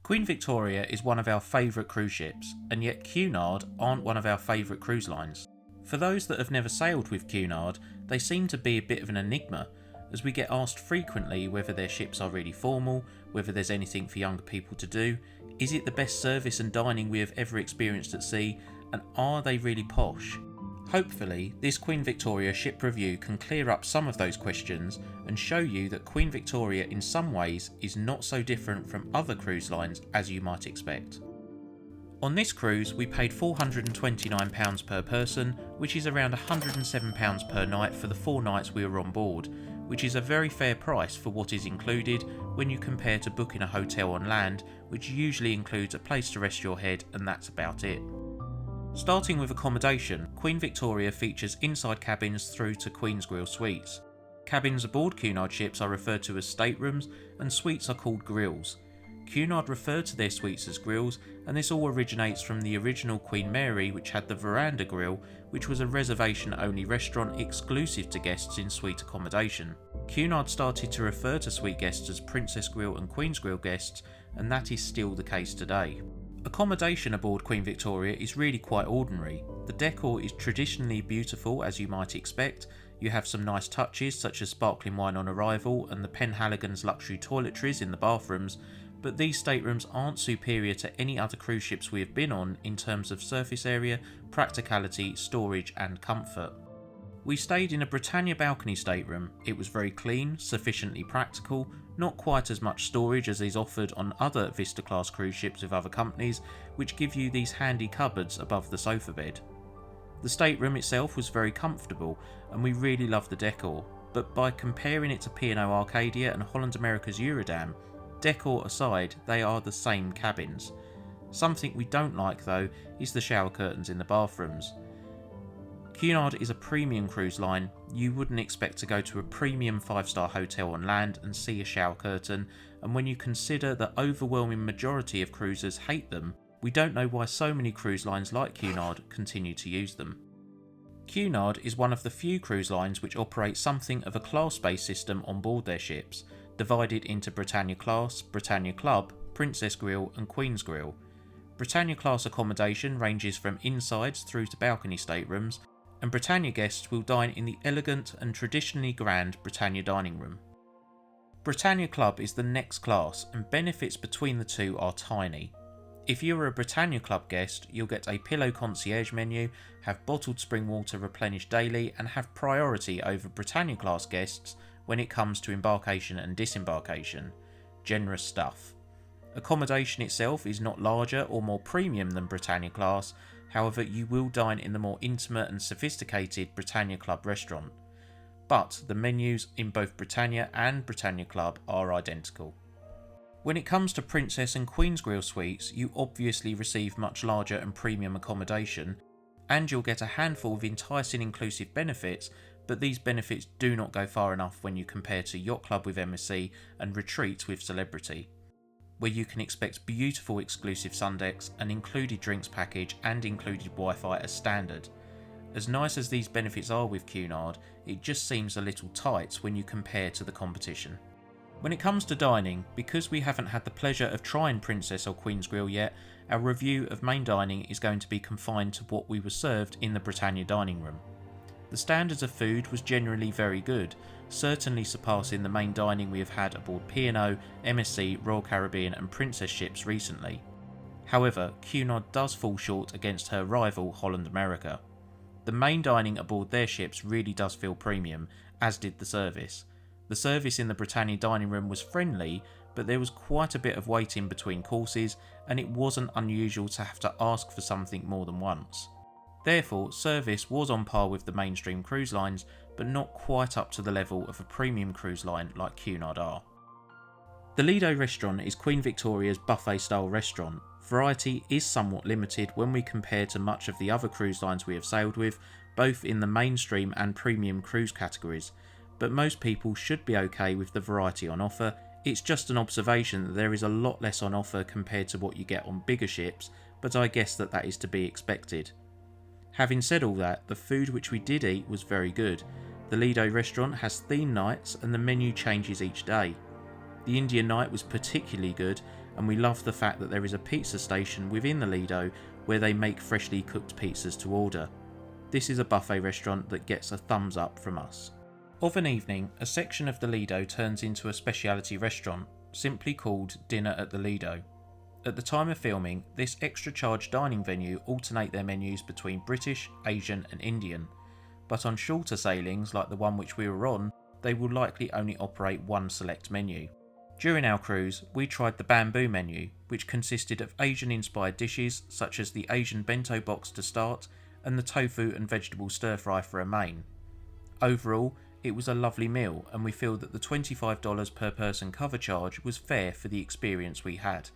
Queen Victoria is one of our favourite cruise ships, and yet Cunard aren't one of our favourite cruise lines. For those that have never sailed with Cunard, they seem to be a bit of an enigma, as we get asked frequently whether their ships are really formal, whether there's anything for younger people to do, is it the best service and dining we have ever experienced at sea, and are they really posh? Hopefully, this Queen Victoria ship review can clear up some of those questions and show you that Queen Victoria in some ways is not so different from other cruise lines as you might expect. On this cruise we paid £429 per person, which is around £107 per night for the 4 nights we were on board, which is a very fair price for what is included when you compare to booking a hotel on land, which usually includes a place to rest your head and that's about it. Starting with accommodation, Queen Victoria features inside cabins through to Queen's Grill suites. Cabins aboard Cunard ships are referred to as staterooms and suites are called grills. Cunard referred to their suites as grills, and this all originates from the original Queen Mary, which had the Veranda Grill, which was a reservation only restaurant exclusive to guests in suite accommodation. Cunard started to refer to suite guests as Princess Grill and Queen's Grill guests, and that is still the case today. Accommodation aboard Queen Victoria is really quite ordinary. The decor is traditionally beautiful as you might expect. You have some nice touches such as sparkling wine on arrival and the Penhaligon's luxury toiletries in the bathrooms, but these staterooms aren't superior to any other cruise ships we have been on in terms of surface area, practicality, storage and comfort. We stayed in a Britannia balcony stateroom. It was very clean, sufficiently practical, not quite as much storage as is offered on other Vista class cruise ships with other companies, which give you these handy cupboards above the sofa bed. The stateroom itself was very comfortable and we really loved the decor, but by comparing it to P&O Arcadia and Holland America's Eurodam, decor aside, they are the same cabins. Something we don't like though is the shower curtains in the bathrooms. Cunard is a premium cruise line. You wouldn't expect to go to a premium 5-star hotel on land and see a shower curtain, and when you consider the overwhelming majority of cruisers hate them, we don't know why so many cruise lines like Cunard continue to use them. Cunard is one of the few cruise lines which operate something of a class-based system on board their ships, divided into Britannia Class, Britannia Club, Princess Grill and Queen's Grill. Britannia Class accommodation ranges from insides through to balcony staterooms, and Britannia guests will dine in the elegant and traditionally grand Britannia dining room. Britannia Club is the next class and benefits between the two are tiny. If you are a Britannia Club guest, you'll get a pillow concierge menu, have bottled spring water replenished daily and have priority over Britannia class guests when it comes to embarkation and disembarkation. Generous stuff. Accommodation itself is not larger or more premium than Britannia class, however you will dine in the more intimate and sophisticated Britannia Club restaurant. But the menus in both Britannia and Britannia Club are identical. When it comes to Princess and Queen's Grill suites, you obviously receive much larger and premium accommodation, and you'll get a handful of enticing inclusive benefits, but these benefits do not go far enough when you compare to Yacht Club with MSC and Retreat with Celebrity, where you can expect beautiful exclusive sun decks, an included drinks package and included Wi-Fi as standard. As nice as these benefits are with Cunard, it just seems a little tight when you compare to the competition. When it comes to dining, because we haven't had the pleasure of trying Princess or Queen's Grill yet, our review of main dining is going to be confined to what we were served in the Britannia dining room. The standards of food was generally very good, certainly surpassing the main dining we have had aboard P&O, MSC, Royal Caribbean and Princess ships recently. However, Cunard does fall short against her rival Holland America. The main dining aboard their ships really does feel premium, as did the service. The service in the Britannia dining room was friendly, but there was quite a bit of waiting between courses and it wasn't unusual to have to ask for something more than once. Therefore, service was on par with the mainstream cruise lines, but not quite up to the level of a premium cruise line like Cunard are. The Lido Restaurant is Queen Victoria's buffet-style restaurant. Variety is somewhat limited when we compare to much of the other cruise lines we have sailed with, both in the mainstream and premium cruise categories, but most people should be okay with the variety on offer. It's just an observation that there is a lot less on offer compared to what you get on bigger ships, but I guess that is to be expected. Having said all that, the food which we did eat was very good. The Lido restaurant has theme nights and the menu changes each day. The Indian night was particularly good, and we love the fact that there is a pizza station within the Lido where they make freshly cooked pizzas to order. This is a buffet restaurant that gets a thumbs up from us. Of an evening, a section of the Lido turns into a speciality restaurant, simply called Dinner at the Lido. At the time of filming, this extra charge dining venue alternate their menus between British, Asian and Indian, but on shorter sailings like the one which we were on, they will likely only operate one select menu. During our cruise, we tried the bamboo menu, which consisted of Asian inspired dishes such as the Asian bento box to start and the tofu and vegetable stir fry for a main. Overall, it was a lovely meal, and we feel that the $25 per person cover charge was fair for the experience we had,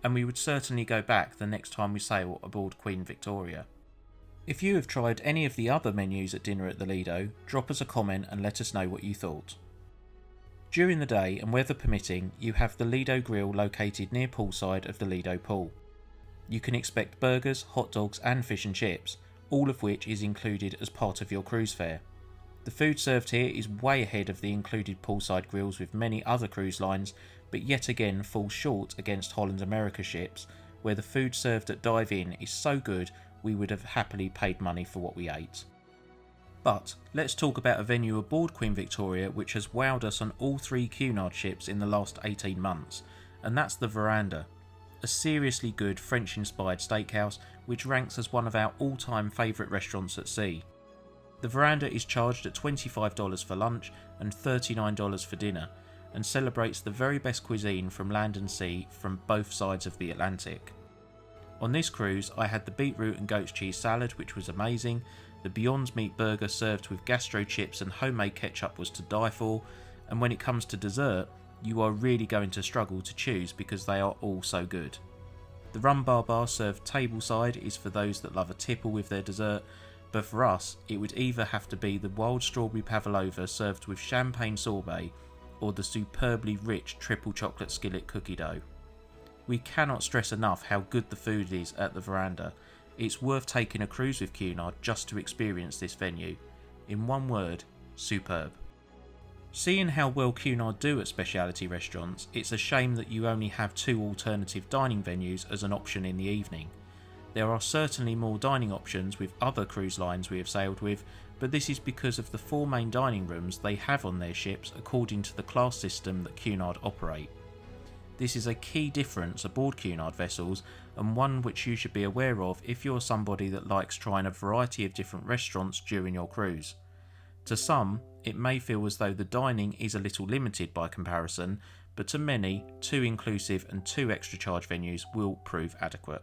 and we would certainly go back the next time we sail aboard Queen Victoria. If you have tried any of the other menus at Dinner at the Lido, drop us a comment and let us know what you thought. During the day, and weather permitting, you have the Lido Grill located near poolside of the Lido pool. You can expect burgers, hot dogs and fish and chips, all of which is included as part of your cruise fare. The food served here is way ahead of the included poolside grills with many other cruise lines, but yet again falls short against Holland America ships, where the food served at Dive In is so good we would have happily paid money for what we ate. But let's talk about a venue aboard Queen Victoria which has wowed us on all three Cunard ships in the last 18 months, and that's the Veranda, a seriously good French inspired steakhouse which ranks as one of our all time favourite restaurants at sea. The Veranda is charged at $25 for lunch and $39 for dinner, and celebrates the very best cuisine from land and sea from both sides of the Atlantic. On this cruise, I had the beetroot and goat's cheese salad, which was amazing. The Beyond Meat burger served with gastro chips and homemade ketchup was to die for, and when it comes to dessert, you are really going to struggle to choose because they are all so good. The rum bar served tableside is for those that love a tipple with their dessert, but for us, it would either have to be the wild strawberry pavlova served with champagne sorbet, or the superbly rich triple chocolate skillet cookie dough. We cannot stress enough how good the food is at the Veranda. It's worth taking a cruise with Cunard just to experience this venue. In one word, superb. Seeing how well Cunard do at speciality restaurants, it's a shame that you only have two alternative dining venues as an option in the evening. There are certainly more dining options with other cruise lines we have sailed with, but this is because of the four main dining rooms they have on their ships according to the class system that Cunard operate. This is a key difference aboard Cunard vessels, and one which you should be aware of if you're somebody that likes trying a variety of different restaurants during your cruise. To some, it may feel as though the dining is a little limited by comparison, but to many, 2 inclusive and 2 extra charge venues will prove adequate.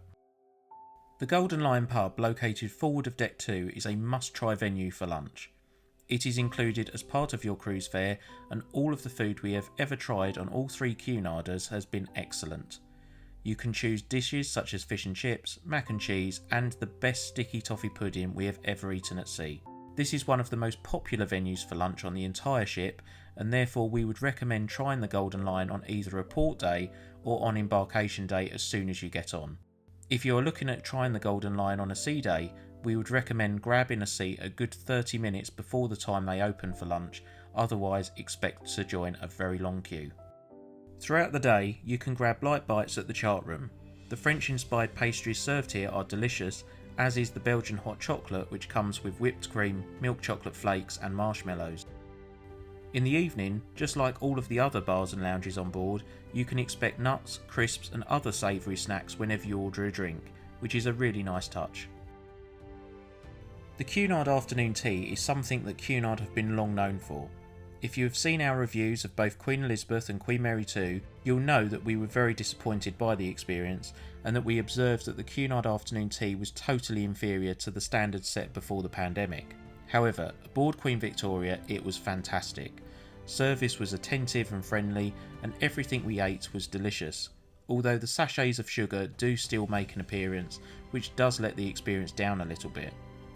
The Golden Lion pub, located forward of Deck 2, is a must-try venue for lunch. It is included as part of your cruise fare, and all of the food we have ever tried on all 3 Cunarders has been excellent. You can choose dishes such as fish and chips, mac and cheese, and the best sticky toffee pudding we have ever eaten at sea. This is one of the most popular venues for lunch on the entire ship, and therefore we would recommend trying the Golden Lion on either a port day or on embarkation day as soon as you get on. If you are looking at trying the Golden Lion on a sea day, we would recommend grabbing a seat a good 30 minutes before the time they open for lunch, otherwise expect to join a very long queue. Throughout the day, you can grab light bites at the chart room. The French-inspired pastries served here are delicious, as is the Belgian hot chocolate, which comes with whipped cream, milk chocolate flakes and marshmallows. In the evening, just like all of the other bars and lounges on board, you can expect nuts, crisps and other savoury snacks whenever you order a drink, which is a really nice touch. The Cunard afternoon tea is something that Cunard have been long known for. If you have seen our reviews of both Queen Elizabeth and Queen Mary II, you'll know that we were very disappointed by the experience, and that we observed that the Cunard afternoon tea was totally inferior to the standards set before the pandemic. However, aboard Queen Victoria it was fantastic. Service was attentive and friendly, and everything we ate was delicious, although the sachets of sugar do still make an appearance, which does let the experience down a little bit.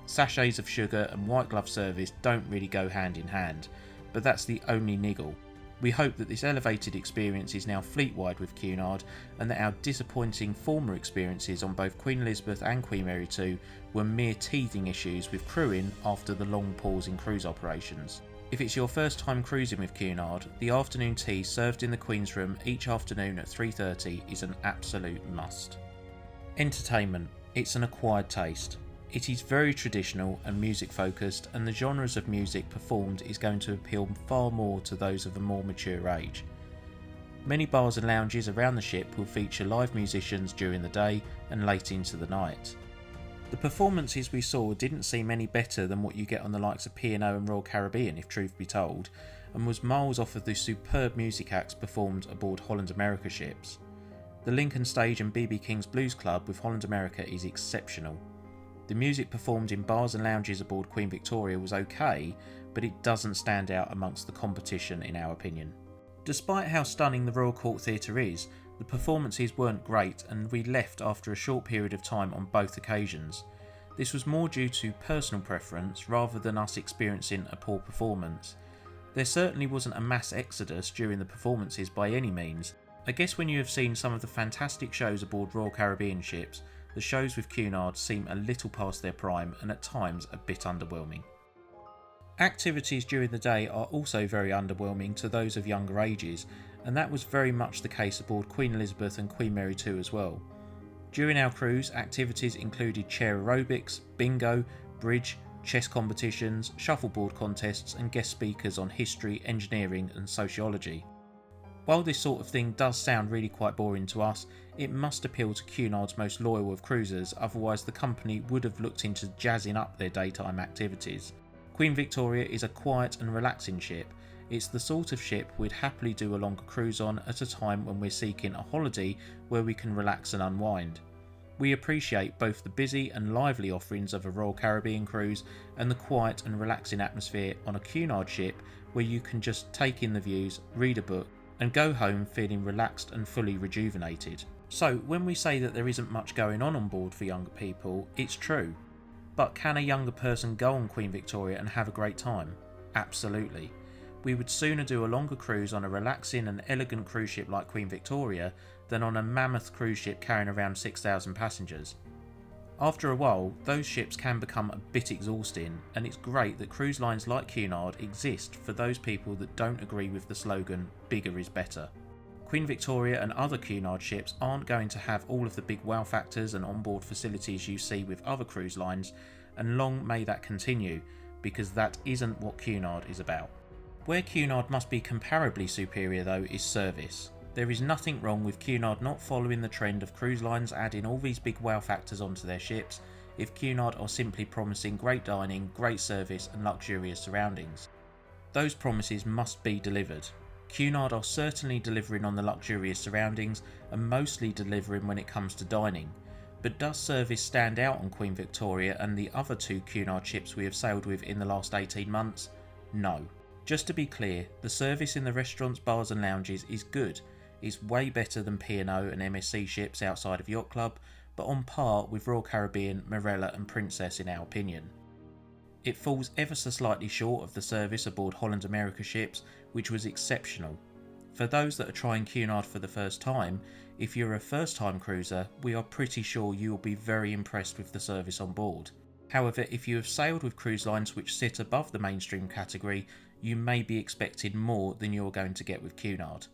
Sachets of sugar and white glove service don't really go hand in hand, but that's the only niggle. We hope that this elevated experience is now fleet-wide with Cunard, and that our disappointing former experiences on both Queen Elizabeth and Queen Mary II were mere teething issues with crewing after the long pause in cruise operations. If it's your first time cruising with Cunard, the afternoon tea served in the Queen's Room each afternoon at 3:30 is an absolute must. Entertainment. It's an acquired taste. It is very traditional and music focused, and the genres of music performed is going to appeal far more to those of a more mature age. Many bars and lounges around the ship will feature live musicians during the day and late into the night. The performances we saw didn't seem any better than what you get on the likes of P&O and Royal Caribbean, if truth be told, and was miles off of the superb music acts performed aboard Holland America ships. The Lincoln Stage and BB King's Blues Club with Holland America is exceptional. The music performed in bars and lounges aboard Queen Victoria was okay, but it doesn't stand out amongst the competition in our opinion. Despite how stunning the Royal Court Theatre is, the performances weren't great and we left after a short period of time on both occasions. This was more due to personal preference rather than us experiencing a poor performance. There certainly wasn't a mass exodus during the performances by any means. I guess when you have seen some of the fantastic shows aboard Royal Caribbean ships, the shows with Cunard seem a little past their prime and at times a bit underwhelming. Activities during the day are also very underwhelming to those of younger ages, and that was very much the case aboard Queen Elizabeth and Queen Mary 2 as well. During our cruise, activities included chair aerobics, bingo, bridge, chess competitions, shuffleboard contests and guest speakers on history, engineering and sociology. While this sort of thing does sound really quite boring to us, it must appeal to Cunard's most loyal of cruisers, otherwise the company would have looked into jazzing up their daytime activities. Queen Victoria is a quiet and relaxing ship. It's the sort of ship we'd happily do a longer cruise on at a time when we're seeking a holiday where we can relax and unwind. We appreciate both the busy and lively offerings of a Royal Caribbean cruise and the quiet and relaxing atmosphere on a Cunard ship where you can just take in the views, read a book and go home feeling relaxed and fully rejuvenated. So when we say that there isn't much going on board for younger people, it's true. But can a younger person go on Queen Victoria and have a great time? Absolutely. We would sooner do a longer cruise on a relaxing and elegant cruise ship like Queen Victoria than on a mammoth cruise ship carrying around 6,000 passengers. After a while, those ships can become a bit exhausting, and it's great that cruise lines like Cunard exist for those people that don't agree with the slogan, bigger is better. Queen Victoria and other Cunard ships aren't going to have all of the big wow factors and onboard facilities you see with other cruise lines, and long may that continue, because that isn't what Cunard is about. Where Cunard must be comparably superior though is service. There is nothing wrong with Cunard not following the trend of cruise lines adding all these big wow factors onto their ships if Cunard are simply promising great dining, great service and luxurious surroundings. Those promises must be delivered. Cunard are certainly delivering on the luxurious surroundings and mostly delivering when it comes to dining. But does service stand out on Queen Victoria and the other two Cunard ships we have sailed with in the last 18 months? No. Just to be clear, the service in the restaurants, bars and lounges is good. It's way better than P&O and MSC ships outside of Yacht Club, but on par with Royal Caribbean, Marella and Princess in our opinion. It falls ever so slightly short of the service aboard Holland America ships, which was exceptional. For those that are trying Cunard for the first time, if you're a first time cruiser, we are pretty sure you will be very impressed with the service on board. However, if you have sailed with cruise lines which sit above the mainstream category, you may be expecting more than you're going to get with Cunard.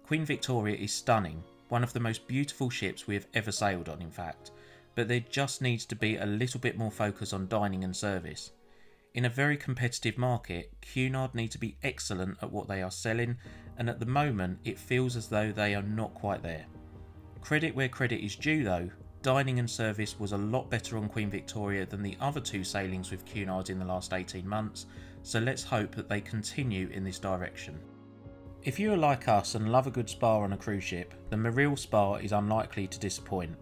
Queen Victoria is stunning, one of the most beautiful ships we have ever sailed on in fact, but there just needs to be a little bit more focus on dining and service. In a very competitive market, Cunard need to be excellent at what they are selling, and at the moment it feels as though they are not quite there. Credit where credit is due though, dining and service was a lot better on Queen Victoria than the other two sailings with Cunard in the last 18 months, so let's hope that they continue in this direction. If you are like us and love a good spa on a cruise ship, the Mareel Spa is unlikely to disappoint.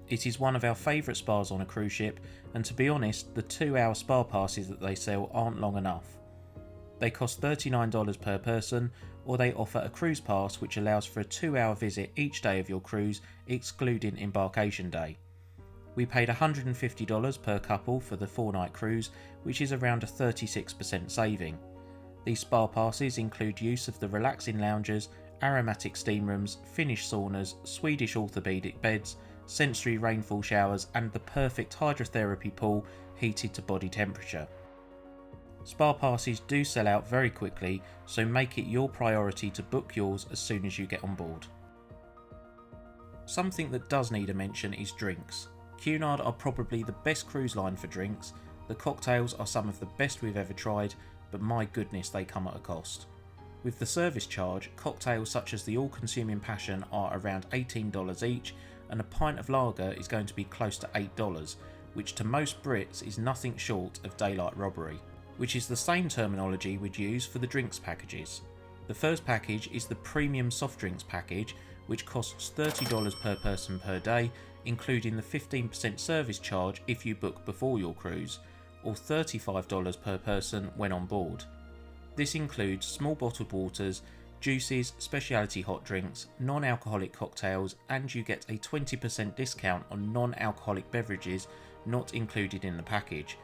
It is one of our favourite spas on a cruise ship, and to be honest, the 2-hour spa passes that they sell aren't long enough. They cost $39 per person, or they offer a cruise pass which allows for a 2-hour visit each day of your cruise, excluding embarkation day. We paid $150 per couple for the 4-night cruise, which is around a 36% saving. These spa passes include use of the relaxing lounges, aromatic steam rooms, Finnish saunas, Swedish orthopaedic beds, sensory rainfall showers and the perfect hydrotherapy pool heated to body temperature. Spa passes do sell out very quickly, so make it your priority to book yours as soon as you get on board. Something that does need a mention is drinks. Cunard are probably the best cruise line for drinks. The cocktails are some of the best we've ever tried, but my goodness, they come at a cost. With the service charge, cocktails such as the All-Consuming Passion are around $18 each, and a pint of lager is going to be close to $8, which to most Brits is nothing short of daylight robbery, which is the same terminology we'd use for the drinks packages. The first package is the Premium Soft Drinks package, which costs $30 per person per day, including the 15% service charge if you book before your cruise, or $35 per person when on board. This includes small bottled waters, juices, specialty hot drinks, non-alcoholic cocktails, and you get a 20% discount on non-alcoholic beverages not included in the package,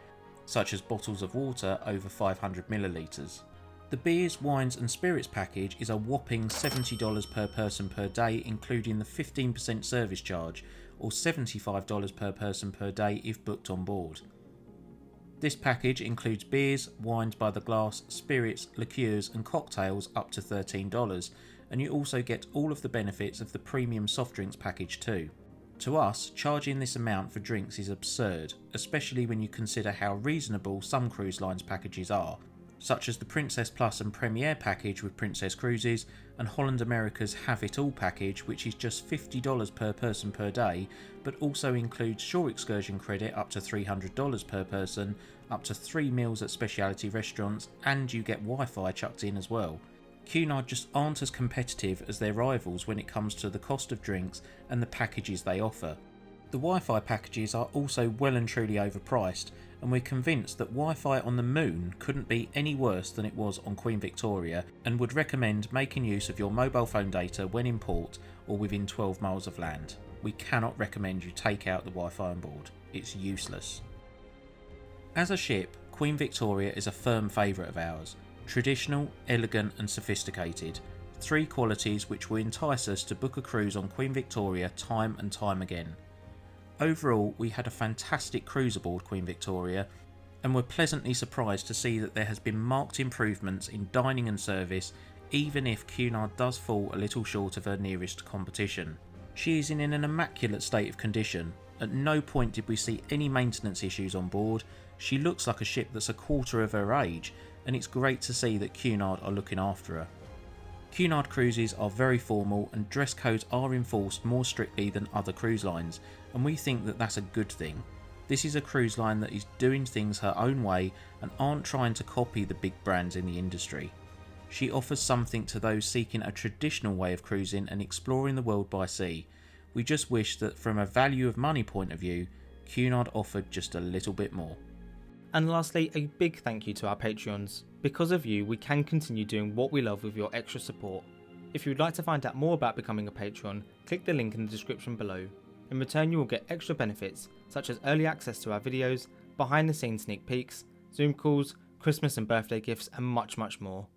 such as bottles of water over 500ml. The beers, wines and spirits package is a whopping $70 per person per day, including the 15% service charge, or $75 per person per day if booked on board. This package includes beers, wines by the glass, spirits, liqueurs and cocktails up to $13, and you also get all of the benefits of the Premium Soft Drinks package too. To us, charging this amount for drinks is absurd, especially when you consider how reasonable some cruise lines packages are, such as the Princess Plus and Premier package with Princess Cruises, and Holland America's Have It All package, which is just $50 per person per day, but also includes shore excursion credit up to $300 per person, up to 3 meals at specialty restaurants, and you get Wi-Fi chucked in as well. Cunard just aren't as competitive as their rivals when it comes to the cost of drinks and the packages they offer. The Wi-Fi packages are also well and truly overpriced, and we're convinced that Wi-Fi on the Moon couldn't be any worse than it was on Queen Victoria, and would recommend making use of your mobile phone data when in port or within 12 miles of land. We cannot recommend you take out the Wi-Fi on board. It's useless. As a ship, Queen Victoria is a firm favourite of ours. Traditional, elegant and sophisticated. 3 qualities which will entice us to book a cruise on Queen Victoria time and time again. Overall, we had a fantastic cruise aboard Queen Victoria, and were pleasantly surprised to see that there has been marked improvements in dining and service, even if Cunard does fall a little short of her nearest competition. She is in an immaculate state of condition. At no point did we see any maintenance issues on board. She looks like a ship that's a quarter of her age, and it's great to see that Cunard are looking after her. Cunard cruises are very formal, and dress codes are enforced more strictly than other cruise lines, and we think that that's a good thing. This is a cruise line that is doing things her own way and aren't trying to copy the big brands in the industry. She offers something to those seeking a traditional way of cruising and exploring the world by sea. We just wish that from a value of money point of view, Cunard offered just a little bit more. And lastly, a big thank you to our Patreons. Because of you, we can continue doing what we love with your extra support. If you would like to find out more about becoming a patron, click the link in the description below. In return, you will get extra benefits, such as early access to our videos, behind the scenes sneak peeks, Zoom calls, Christmas and birthday gifts, and much more.